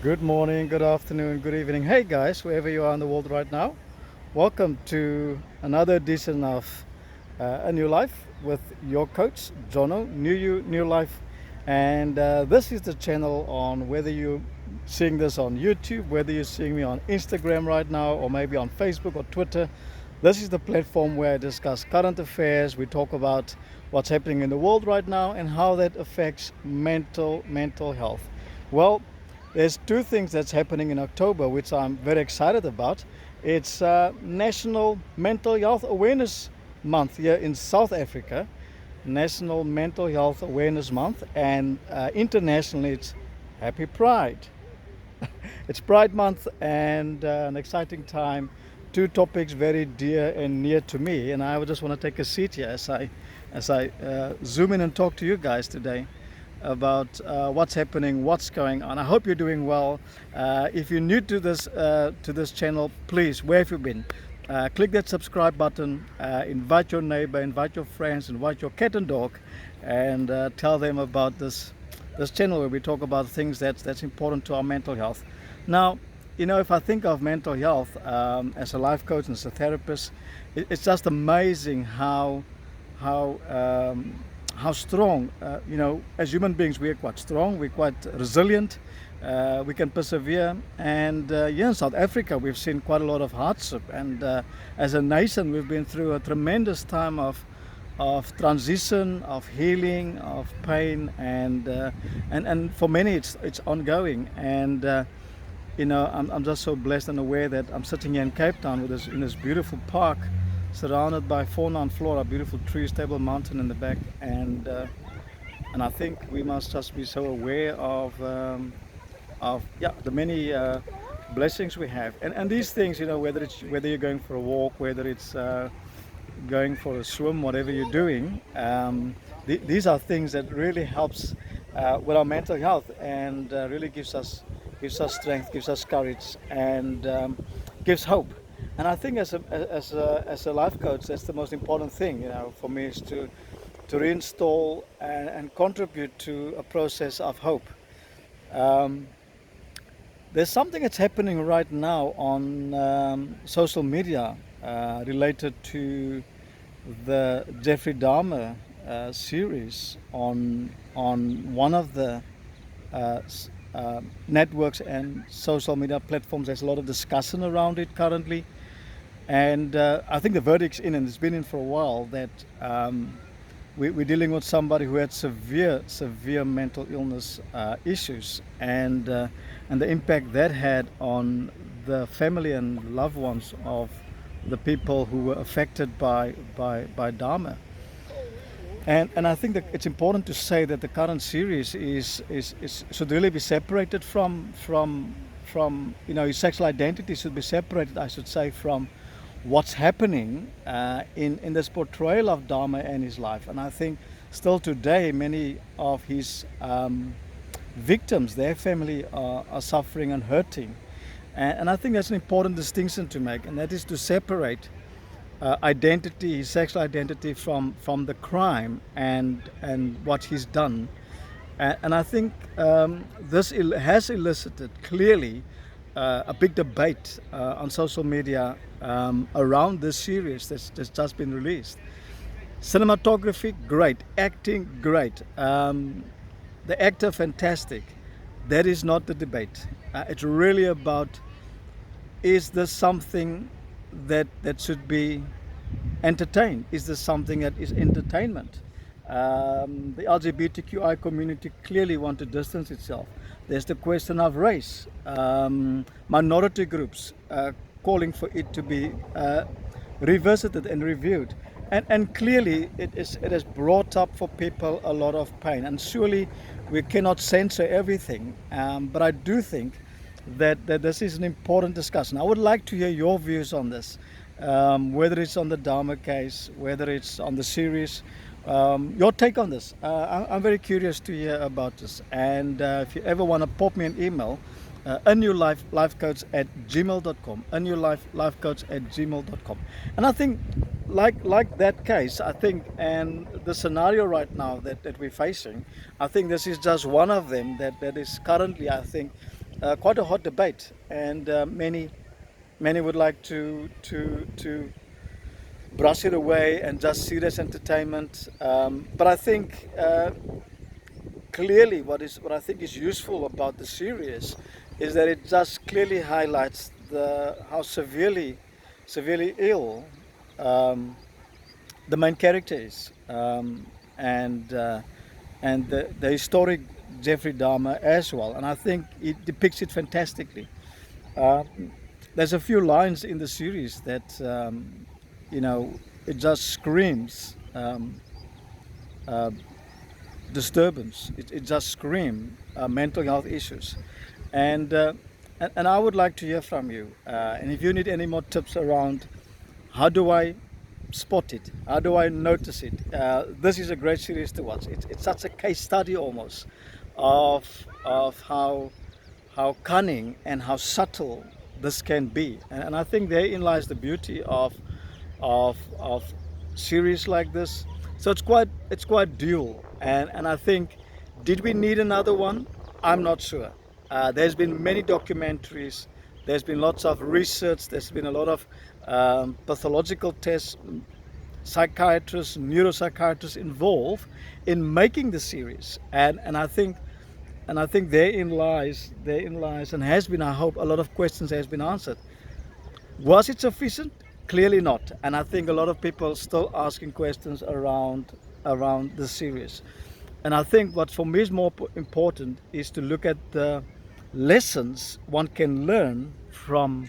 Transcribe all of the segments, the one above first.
Good morning, good afternoon, good evening. Hey guys, wherever you are in the world right now, welcome to another edition of A New Life with your coach, Jono, New You, New Life. And this is the channel on whether you're seeing this on YouTube, whether you're seeing me on Instagram right now, or maybe on Facebook or Twitter. This is the platform where I discuss current affairs. We talk about what's happening in the world right now and how that affects mental health. Well, there's two things that's happening in October, which I'm very excited about. It's National Mental Health Awareness Month here in South Africa, National Mental Health Awareness Month, and internationally it's Happy Pride. It's Pride Month and an exciting time. Two topics very dear and near to me, and I would just want to take a seat here as I zoom in and talk to you guys today about what's happening, what's going on. I hope you're doing well. If you're new to this channel, please, where have you been? Click that subscribe button, invite your neighbor, invite your friends, invite your cat and dog, and tell them about this channel where we talk about things that's important to our mental health. Now, if I think of mental health as a life coach and as a therapist, it's just amazing how strong, as human beings, we're quite strong, we're quite resilient, we can persevere. And here in South Africa, we've seen quite a lot of hardship. And as a nation, we've been through a tremendous time of transition, of healing, of pain, and for many, it's ongoing. And I'm just so blessed and aware that I'm sitting here in Cape Town in this beautiful park, surrounded by fauna and flora, beautiful trees, Table Mountain in the back, and I think we must just be so aware of the many blessings we have, and these things, whether you're going for a walk, whether it's going for a swim, whatever you're doing, these are things that really helps with our mental health, and really gives us strength, gives us courage, and gives hope. And I think as a life coach, that's the most important thing, for me, is to reinstall and contribute to a process of hope. There's something that's happening right now on social media related to the Jeffrey Dahmer series on one of the networks and social media platforms. There's a lot of discussion around it currently. And I think the verdict's in, and it's been in for a while, that we're dealing with somebody who had severe mental illness issues, and the impact that had on the family and loved ones of the people who were affected by Dahmer. And I think that it's important to say that the current series should really be separated from his sexual identity should be separated, I should say, from what's happening in this portrayal of Dahmer and his life. And I think still today many of his victims, their family are suffering and hurting. And I think that's an important distinction to make, and that is to separate identity, his sexual identity, from the crime and what he's done. And I think this has elicited clearly a big debate on social media around this series that's just been released. Cinematography, great. Acting, great. The actor, fantastic. That is not the debate. It's really about, is this something that should be entertained? Is this something that is entertainment? The LGBTQI community clearly want to distance itself. There's the question of race, minority groups calling for it to be revisited and reviewed. And clearly it has brought up for people a lot of pain. And surely we cannot censor everything, but I do think that this is an important discussion. I would like to hear your views on this, whether it's on the Dahmer case, whether it's on the series, your take on this. I'm very curious to hear about this. And if you ever want to pop me an email, anewlifelifecoach@gmail.com, anewlifelifecoach@gmail.com. And I think like that case, I think, and the scenario right now that we're facing, I think this is just one of them that is currently, I think, quite a hot debate, and many would like to brush it away and just see it as entertainment. But I think clearly what I think is useful about the series is that it just clearly highlights how severely ill the main character is, and the historic Jeffrey Dahmer as well. And I think it depicts it fantastically. There's a few lines in the series that it just screams disturbance. It just screams mental health issues, and I would like to hear from you. And if you need any more tips around how do I spot it, how do I notice it, this is a great series to watch. It's such a case study almost of how cunning and how subtle this can be, and I think therein lies the beauty of series like this. So it's quite dual, and I think, did we need another one? I'm not sure. There's been many documentaries, there's been lots of research, there's been a lot of pathological tests, psychiatrists, neuropsychiatrists involved in making the series, and I think therein lies and has been, I hope, a lot of questions has been answered. Was it sufficient? Clearly not, and I think a lot of people still asking questions around the series. And I think what for me is more important is to look at the lessons one can learn from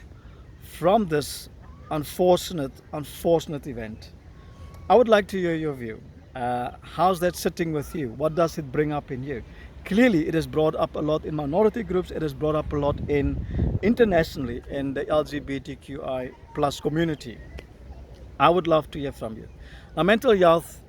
this unfortunate event. I would like to hear your view. How's that sitting with you? What does it bring up in you? Clearly, it has brought up a lot in minority groups. It has brought up a lot internationally in the LGBTQI plus community. I would love to hear from you. Now, mental health,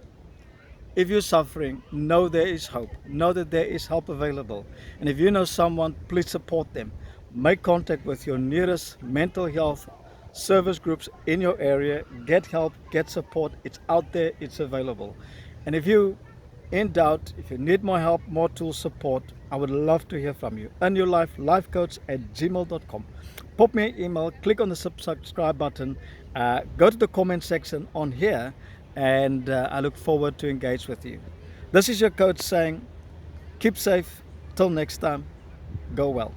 if you're suffering, know there is hope. Know that there is help available. And if you know someone, please support them. Make contact with your nearest mental health service groups in your area. Get help, get support. It's out there, it's available. And if you in doubt, if you need more help, more tools, support, I would love to hear from you. anewlifelifecoach@gmail.com. Pop me an email, click on the subscribe button, go to the comment section on here, and I look forward to engage with you. This is your coach saying, keep safe, till next time, go well.